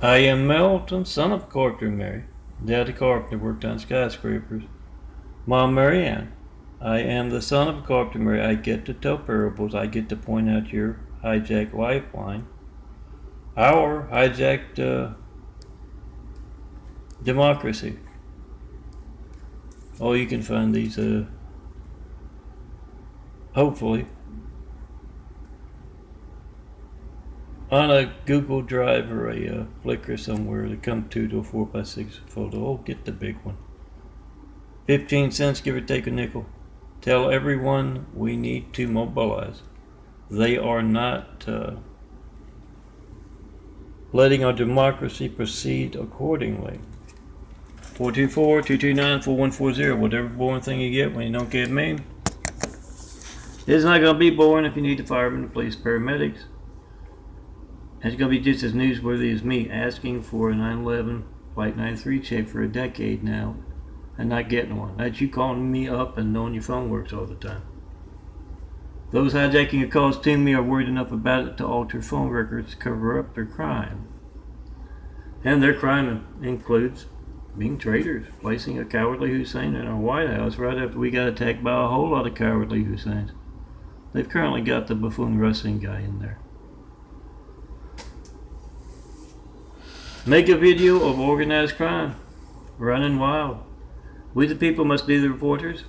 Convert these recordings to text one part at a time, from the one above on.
I am Melton, son of Carpenter Mary. Daddy Carpenter worked on skyscrapers. Mom Mary Ann. I am the son of a carpenter Mary. I get to tell parables. I get to point out your hijacked lifeline. Our hijacked democracy. Oh, you can find these, hopefully, on a Google Drive or a Flickr somewhere. They come 2 to a 4x6 photo. Oh, get the big one. 15 cents, give or take a nickel. Tell everyone we need to mobilize. They are not letting our democracy proceed accordingly. 424-229-4140. Whatever boring thing you get when you don't get me. It's not going to be boring if you need the firemen, the police, paramedics. It's going to be just as newsworthy as me asking for a 9/11 Flight 93 check for a decade now and not getting one. That's you calling me up and knowing your phone works all the time. Those hijacking your calls to me are worried enough about it to alter phone records to cover up their crime. And their crime includes being traitors, placing a cowardly Hussein in our White House right after we got attacked by a whole lot of cowardly Husseins. They've currently got the buffoon wrestling guy in there. Make a video of organized crime, running wild. We the people must be the reporters.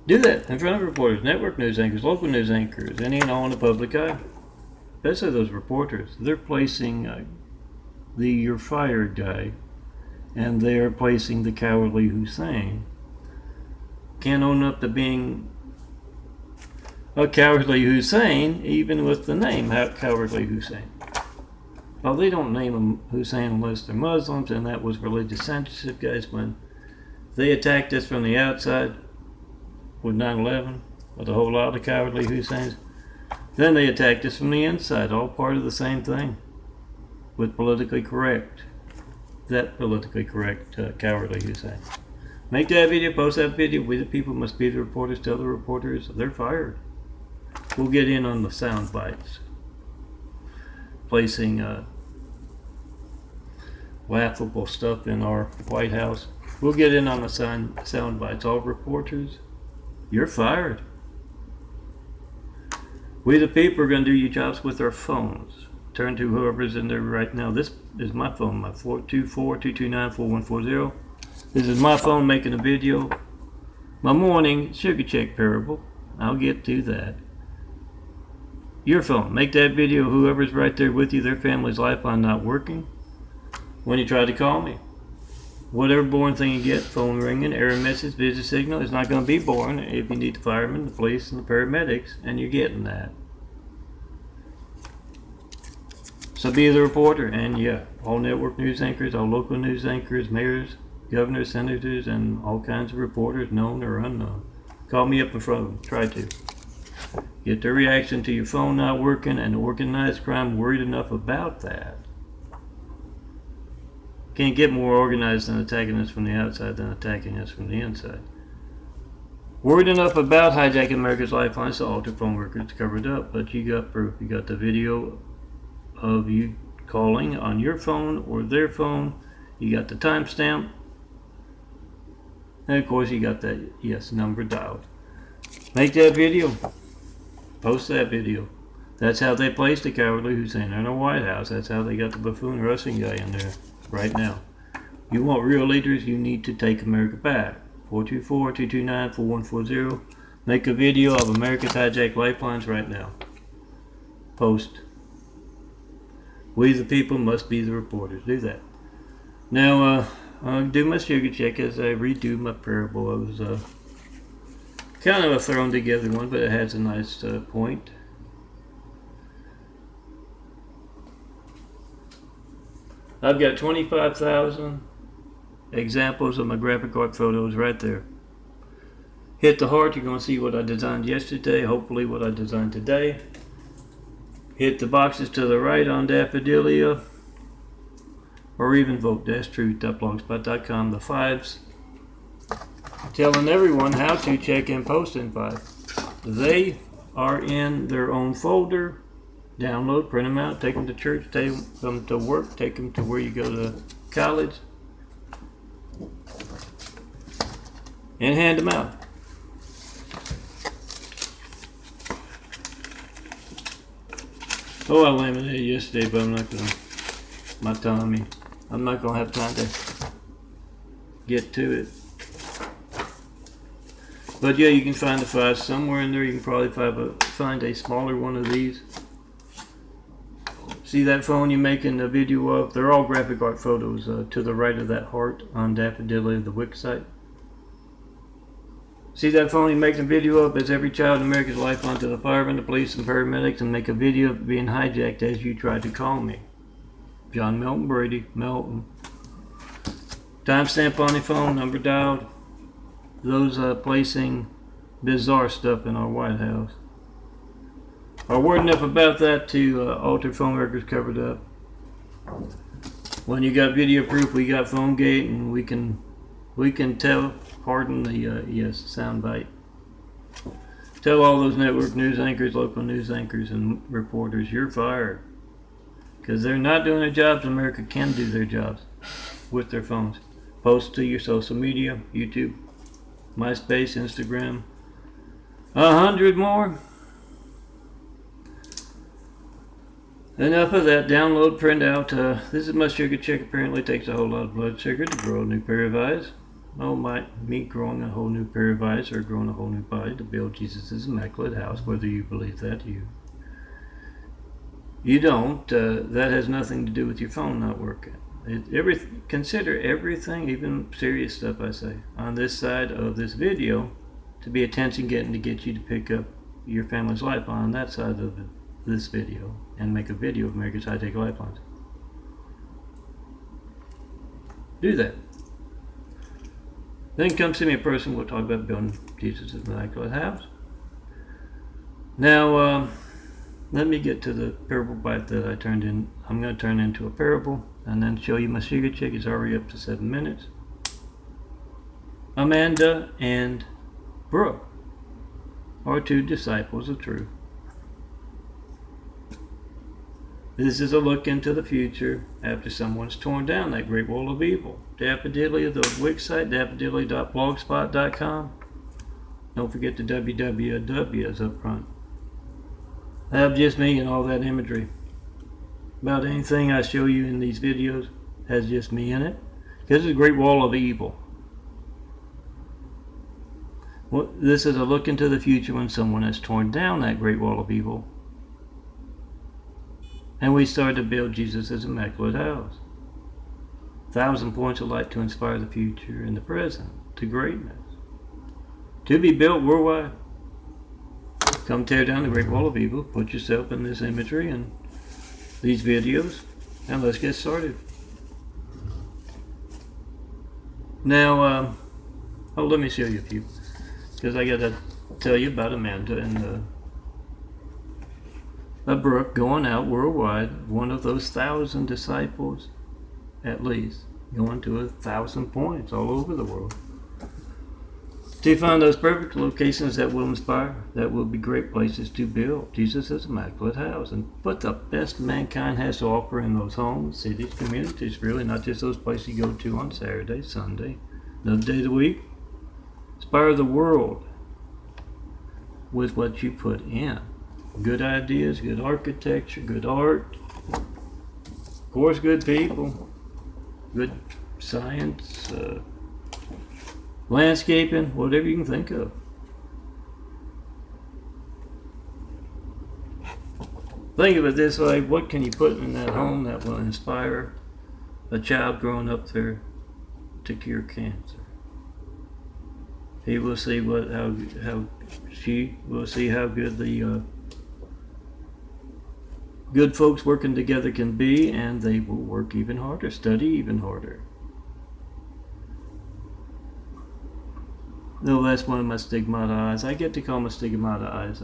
Do that in front of reporters, network news anchors, local news anchors, any and all in the public eye. Especially those reporters. They're placing the "you're fired" guy, and they're placing the cowardly Hussein. Can't own up to being a cowardly Hussein, even with the name Cowardly Hussein. Well, they don't name them Hussein unless they're Muslims, and that was religious censorship, guys. When they attacked us from the outside with 9/11, with a whole lot of cowardly Husseins, then they attacked us from the inside, all part of the same thing, with politically correct, cowardly Hussein. Make that video, post that video. We the people must be the reporters. Tell the reporters they're fired. We'll get in on the sound bites. Placing laughable stuff in our White House. We'll get in on the sound bites. All reporters, you're fired. We the people are going to do your jobs with our phones. Turn to whoever's in there right now. This is my phone, my 424-229-4140. This is my phone making a video. My morning sugar check parable. I'll get to that. Your phone. Make that video. Whoever's right there with you, their family's lifeline not working. When you try to call me. Whatever boring thing you get, phone ringing, error message, busy signal, it's not going to be boring if you need the firemen, the police, and the paramedics, and you're getting that. So be the reporter, and yeah, all network news anchors, all local news anchors, mayors, governors, senators, and all kinds of reporters, known or unknown. Call me up in front of them. Try to. Get their reaction to your phone not working, and organized crime worried enough about that. Can't get more organized than attacking us from the outside than attacking us from the inside. Worried enough about hijacking America's lifelines to alter phone records to cover it up, but you got proof. You got the video of you calling on your phone or their phone. You got the timestamp. And of course you got that yes number dialed. Make that video. Post that video. That's how they placed the cowardly Hussein in the White House. That's how they got the buffoon wrestling guy in there right now. You want real leaders, you need to take America back. 424-229-4140. Make a video of America's hijacked lifelines right now. Post. We the people must be the reporters. Do that. Now, I'll do my sugar check as I redo my parable. It was kind of a thrown together one, but it has a nice point. I've got 25,000 examples of my graphic art photos right there. Hit the heart, you're going to see what I designed yesterday, hopefully what I designed today. Hit the boxes to the right on Daffodilia, or even vote-truth.blogspot.com, the fives. Telling everyone how to check and post in 5. They are in their own folder. Download, print them out, take them to church, take them to work, take them to where you go to college, and hand them out. Oh, I laminated yesterday, but I'm not gonna. My tummy. I'm not gonna have time to get to it. But yeah, you can find the 5 somewhere in there. You can probably find a smaller one of these. See that phone you're making a video of? They're all graphic art photos to the right of that heart on Daffodilly, the Wix site. See that phone you're making a video of? It's every child in America's lifeline to the firemen, the police, and paramedics, and make a video of being hijacked as you tried to call me. John Melton Brady, Melton. Timestamp on the phone, number dialed. Those placing bizarre stuff in our White House. Are word enough about that to alter phone records covered up. When you got video proof, we got PhoneGate, and we can tell. Pardon the yes soundbite. Tell all those network news anchors, local news anchors, and reporters you're fired, because they're not doing their jobs. America can do their jobs with their phones. Post to your social media, YouTube, MySpace, Instagram, 100 more. Enough of that. Download, print out. This is my sugar check. Apparently takes a whole lot of blood sugar to grow a new pair of eyes. Oh, me growing a whole new pair of eyes or growing a whole new body to build Jesus' immaculate house. Whether you believe that, you don't. That has nothing to do with your phone not working. Consider everything, even serious stuff I say, on this side of this video to be attention getting to get you to pick up your family's life on that side of this video and make a video of America's High-Tech Lifelines. Do that. Then come see me in person. We'll talk about building Jesus' immaculate house. Now, let me get to the parable bite that I turned in. I'm going to turn into a parable and then show you my sugar check. It's already up to 7 minutes. Amanda and Brook are 2 disciples of truth. This is a look into the future after someone's torn down that great wall of evil. Daffodilly of the Wix site, daffodilly.blogspot.com. Don't forget the www up front. I have just me and all that imagery. About anything I show you in these videos has just me in it. This is a great wall of evil. This is a look into the future when someone has torn down that great wall of evil. And we started to build Jesus' immaculate house. 1,000 points of light to inspire the future and the present to greatness. To be built worldwide. Come tear down the great wall of evil. Put yourself in this imagery and these videos. And let's get started. Now, let me show you a few. Because I got to tell you about Amanda and Brook going out worldwide, one of those 1,000 disciples at least, going to 1,000 points all over the world. To find those perfect locations that will inspire, that will be great places to build Jesus' immaculate house and put the best mankind has to offer in those homes, cities, communities, really, not just those places you go to on Saturday, Sunday, another day of the week. Inspire the world with what you put in. Good ideas, good architecture, good art, of course good people, good science, landscaping, whatever you can think of. Think of it this way, what can you put in that home that will inspire a child growing up there to cure cancer? He will see she will see how good the good folks working together can be, and they will work even harder, study even harder. No, that's one of my stigmata eyes. I get to call my stigmata eyes.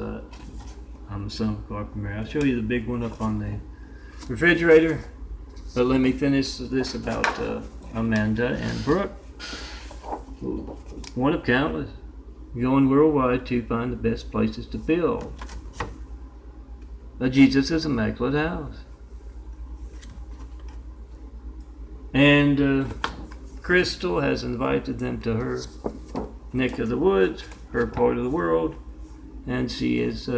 I'm the son of a carpenter. I'll show you the big one up on the refrigerator. But let me finish this about Amanda and Brook. One of countless. Going worldwide to find the best places to build. Jesus' Immaculate House. And Crystal has invited them to her neck of the woods, her part of the world, and she is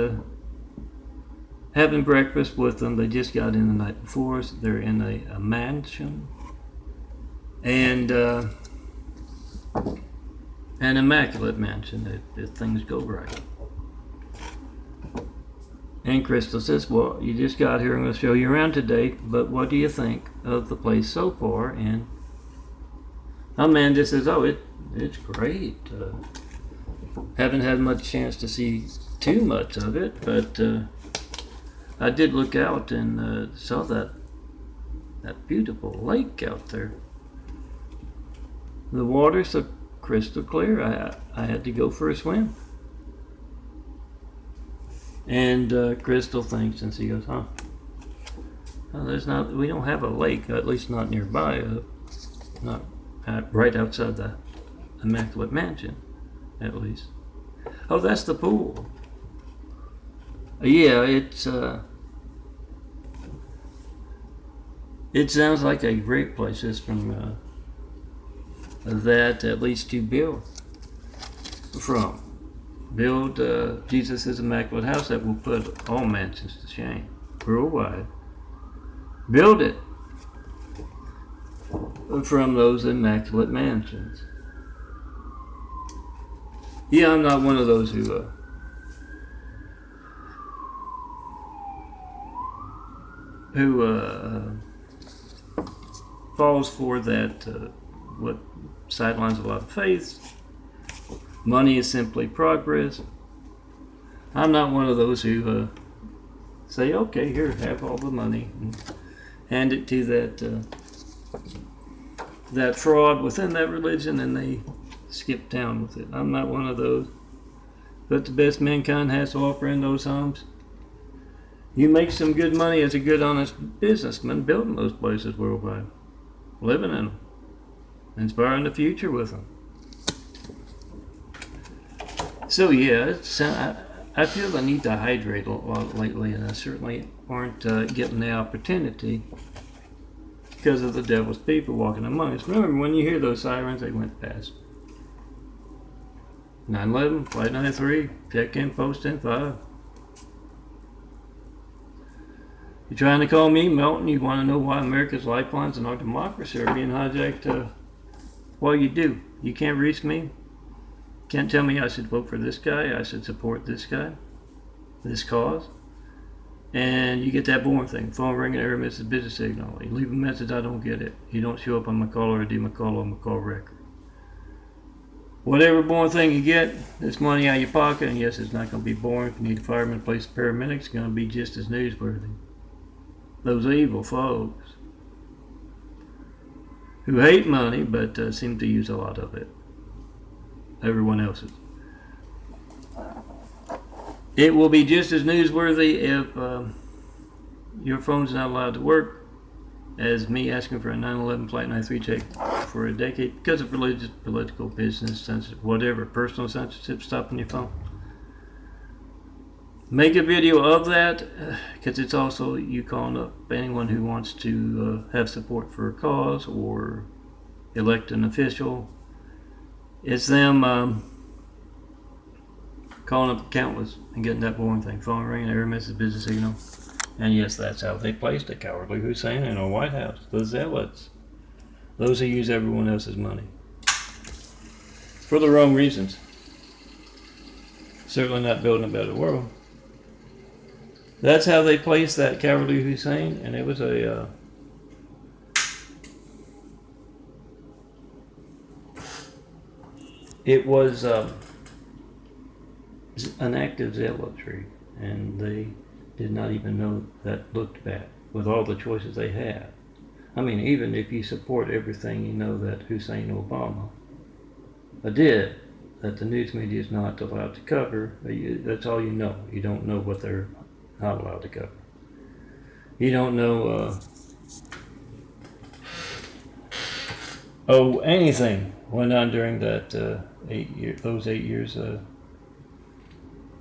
having breakfast with them. They just got in the night before, so they're in a mansion, and an immaculate mansion if things go right. And Crystal says, well, you just got here, I'm going to show you around today, but what do you think of the place so far? And Amanda says, oh, it's great. Haven't had much chance to see too much of it, but I did look out and saw that beautiful lake out there. The water's so crystal clear, I had to go for a swim. And Crystal thinks, and she goes, huh? Well, we don't have a lake, at least not nearby, not right outside the Immaculate Mansion, at least. Oh, that's the pool. Yeah, it sounds like a great place just from that, at least to build from. Build Jesus' Immaculate House that will put all mansions to shame worldwide. Build it from those immaculate mansions. Yeah, I'm not one of those who falls for that what sidelines a lot of faiths. Money is simply progress. I'm not one of those who say, okay, here, have all the money, and hand it to that fraud within that religion, and they skip town with it. I'm not one of those. But the best mankind has to offer in those homes. You make some good money as a good, honest businessman building those places worldwide, living in them, inspiring the future with them. So yeah, I feel the need to hydrate a lot lately, and I certainly aren't getting the opportunity because of the devil's people walking among us. Remember, when you hear those sirens, they went past. 9/11, Flight 93, check-in, post-in, 5. You're trying to call me Melton, you want to know why America's lifelines and our democracy are being hijacked? Well, you do. You can't reach me. Can't tell me I should vote for this guy, I should support this guy, this cause. And you get that boring thing. Phone ringing, error misses busy signal. You leave a message, I don't get it. You don't show up on my call or do my call on my call record. Whatever boring thing you get, it's money out of your pocket, and yes, it's not going to be boring. If you need a fireman, place a paramedic, it's going to be just as newsworthy. Those evil folks who hate money but seem to use a lot of it. Everyone else's. It will be just as newsworthy if your phone's not allowed to work as me asking for a 9/11 Flight 93 check for a decade because of religious, political, business, censorship, whatever, personal censorship stopping your phone. Make a video of that because it's also you calling up anyone who wants to have support for a cause or elect an official. It's them calling up countless and getting that boring thing. Phone ringing, error message, busy signal. And yes, that's how they placed a cowardly Hussein in a White House. The zealots. Those who use everyone else's money. For the wrong reasons. Certainly not building a better world. That's how they placed that cowardly Hussein, and it was an act of zealotry, and they did not even know that looked bad with all the choices they had. I mean, even if you support everything you know that Hussein Obama did, that the news media is not allowed to cover, that's all you know. You don't know what they're not allowed to cover. You don't know anything went on during that those 8 years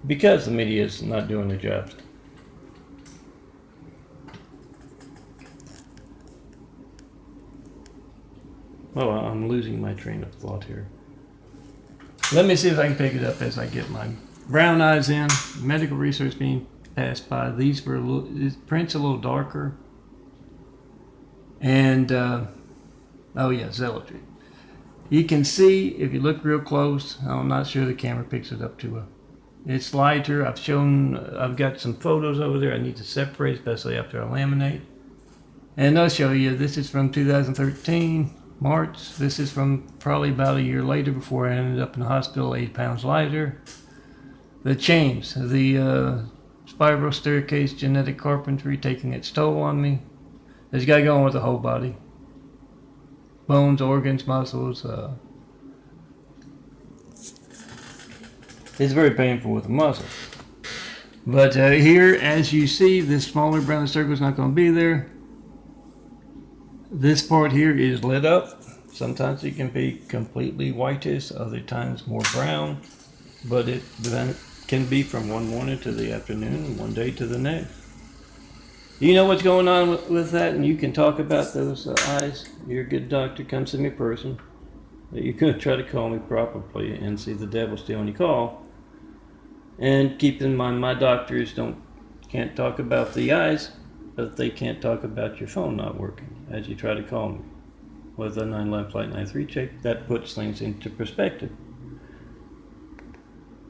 because the media is not doing their jobs. Well, I'm losing my train of thought here. Let me see if I can pick it up as I get my brown eyes in. Medical research being passed by. These were print's a little darker. And, oh yeah, zealotry. You can see, if you look real close, I'm not sure the camera picks it up too well. It's lighter. I've got some photos over there I need to separate, especially after I laminate. And I'll show you, this is from 2013, March. This is from probably about a year later before I ended up in the hospital, 8 pounds lighter. The chains, the spiral staircase, genetic carpentry taking its toll on me. It's got to go on with the whole body. Bones, organs, muscles. It's very painful with the muscles. But here, as you see, this smaller brown circle is not going to be there. This part here is lit up. Sometimes it can be completely whitish, other times more brown. But it can be from one morning to the afternoon, one day to the next. You know what's going on with that, and you can talk about those eyes. You're a good doctor, come see me in person. You're going to try to call me properly and see the devil steal when you call. And keep in mind, my doctors can't talk about the eyes, but they can't talk about your phone not working as you try to call me. With a 911 Flight 93 check, that puts things into perspective.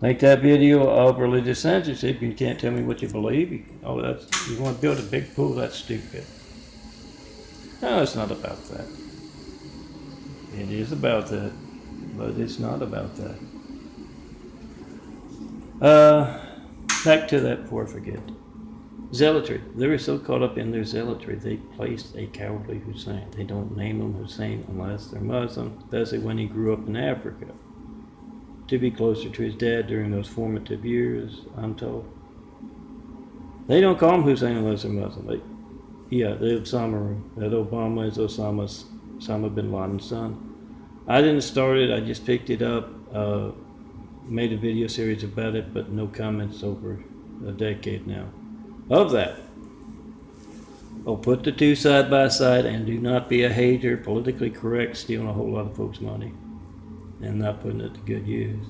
Like that video of religious censorship, you can't tell me what you believe. You want to build a big pool, that's stupid. No, it's not about that. It is about that, but it's not about that. Back to that before I forget. Zealotry. They were so caught up in their zealotry, they placed a cowardly Hussein. They don't name him Hussein unless they're Muslim, especially when he grew up in Africa. To be closer to his dad during those formative years, I'm told. They don't call him Hussein unless they're Muslim. The Osama, that Obama is Osama bin Laden's son. I didn't start it, I just picked it up, made a video series about it, but no comments over a decade now. Of that, I'll put the two side by side and do not be a hater, politically correct, stealing a whole lot of folks' money and not putting it to good use.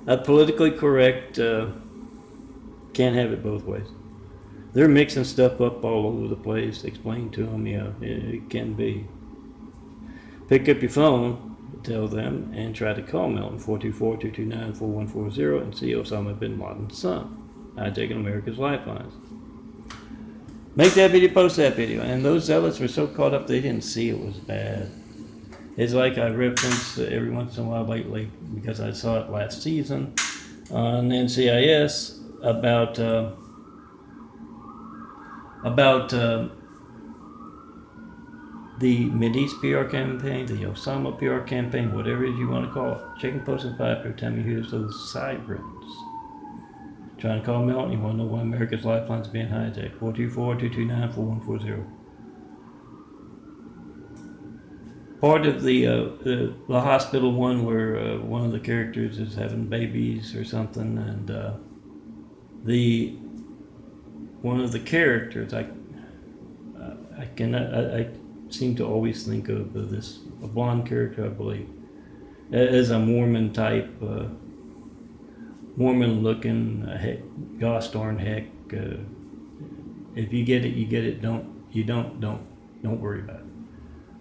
Politically correct can't have it both ways. They're mixing stuff up all over the place. Explain to them, it can be. Pick up your phone, tell them, and try to call Melton 424-229-4140 and see Osama bin Laden's son. Hijacking America's lifelines. Make that video, post that video. And those zealots were so caught up they didn't see it was bad. It's like I reference every once in a while lately, because I saw it last season on NCIS about the Mideast PR campaign, the Osama PR campaign, whatever it is you want to call it. Chicken post and pipe every time you hear those sirens. Trying to call Melton, you want to know why America's lifeline is being hijacked. 424-229-4140. Part of the hospital one where one of the characters is having babies or something, and one of the characters, I seem to always think of a blonde character, I believe, as a Mormon type, Mormon looking, gosh darn heck. If you get it, you get it. Don't worry about it.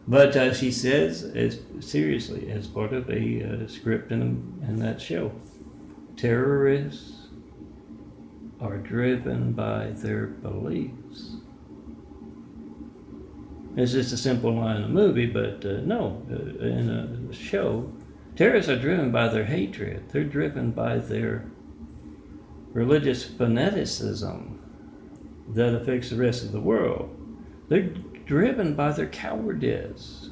But she says, seriously, as part of a script in that show, terrorists are driven by their beliefs. It's just a simple line in the movie, but no, in a show, terrorists are driven by their hatred. They're driven by their religious fanaticism that affects the rest of the world. They're driven by their cowardice.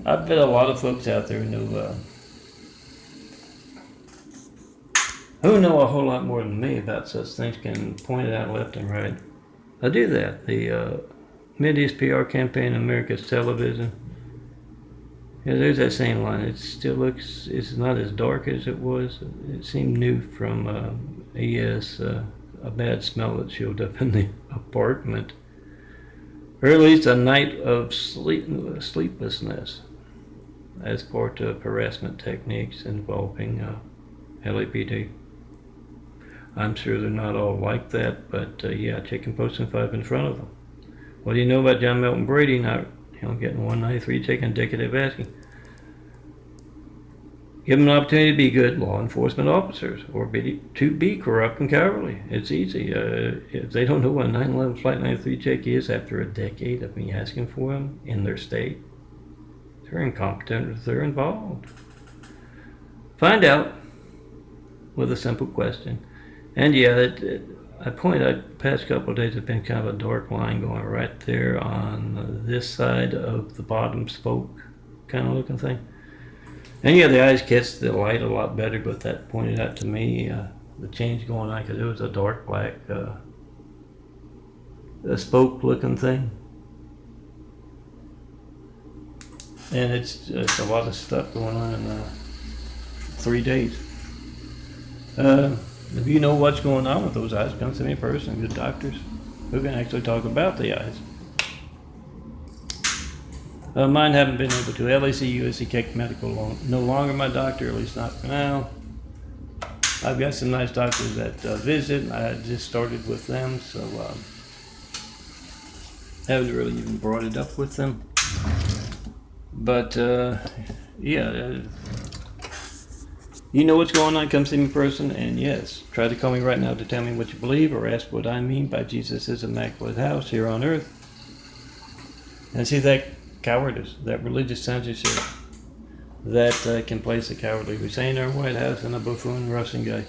I bet a lot of folks out there who know a whole lot more than me about such things can point it out left and right. I do that. The Mideast PR campaign in America's television. Yeah, there's that same line. It still looks, it's not as dark as it was. It seemed new from a bad smell that showed up in the apartment. or at least a night of sleeplessness as part of harassment techniques involving LAPD. I'm sure they're not all like that, but yeah, chicken post and 5 in front of them. What do you know about John Milton Brady not getting 193 taken indicative asking? Give them an opportunity to be good law enforcement officers or to be corrupt and cowardly. It's easy. If they don't know what a 911 Flight 93 check is after a decade of me asking for them in their state, they're incompetent or they're involved. Find out with a simple question. And yeah, I point out the past couple of days have been kind of a dark line going right there on this side of the bottom spoke kind of looking thing. And yeah, the eyes catch the light a lot better, but that pointed out to me the change going on because it was a dark black a spoke looking thing. And it's a lot of stuff going on in 3 days. If you know what's going on with those eyes, come to me in person, good doctors who can actually talk about the eyes. Mine haven't been able to. LAC, USC, Keck Medical, no longer my doctor, at least not for now. I've got some nice doctors that visit. I just started with them, so haven't really even brought it up with them. But yeah, you know what's going on, come see me in person, and yes, try to call me right now to tell me what you believe or ask what I mean by Jesus' Immaculate House here on earth. And see that cowardice, that religious censorship that can place a cowardly Hussein or White House and a buffoon Russian guy.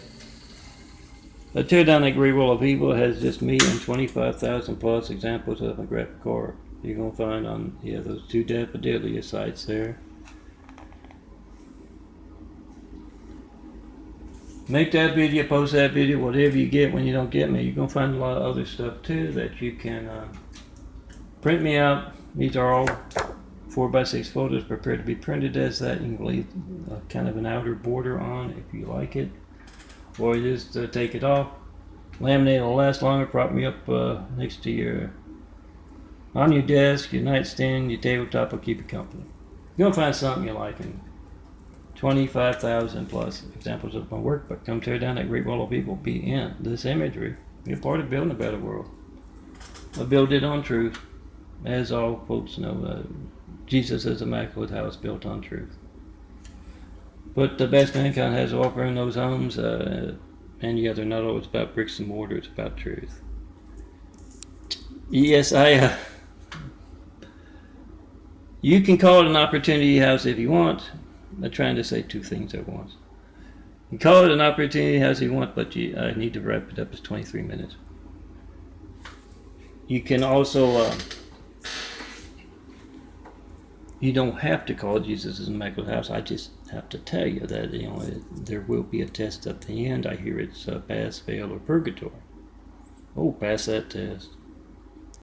A tear down that great wall of evil has just me and 25,000 plus examples of a graphic horror. You're going to find on those 2 Daffodilia sites there. Make that video, post that video, whatever you get when you don't get me. You're going to find a lot of other stuff too that you can print me out. These are all 4x6 photos prepared to be printed as that. You can leave kind of an outer border on if you like it. Or just take it off. Laminate will last longer. Prop me up next to on your desk, your nightstand, your tabletop will keep you company. You're going to find something you like. 25,000 plus examples of my work, but come tear down that great wall of evil. Be in this imagery. Be a part of building a better world. I build it on truth. As all folks know, Jesus is Immaculate House built on truth. But the best mankind has to offer in those homes, and yeah, they're not always about bricks and mortar, it's about truth. Yes, you can call it an opportunity house if you want. I'm trying to say 2 things at once. You can call it an opportunity house if you want, but I need to wrap it up. It's 23 minutes. You can also, you don't have to call Jesus' Immaculate House. I just have to tell you that there will be a test at the end. I hear it's pass, fail, or purgatory. Oh, pass that test.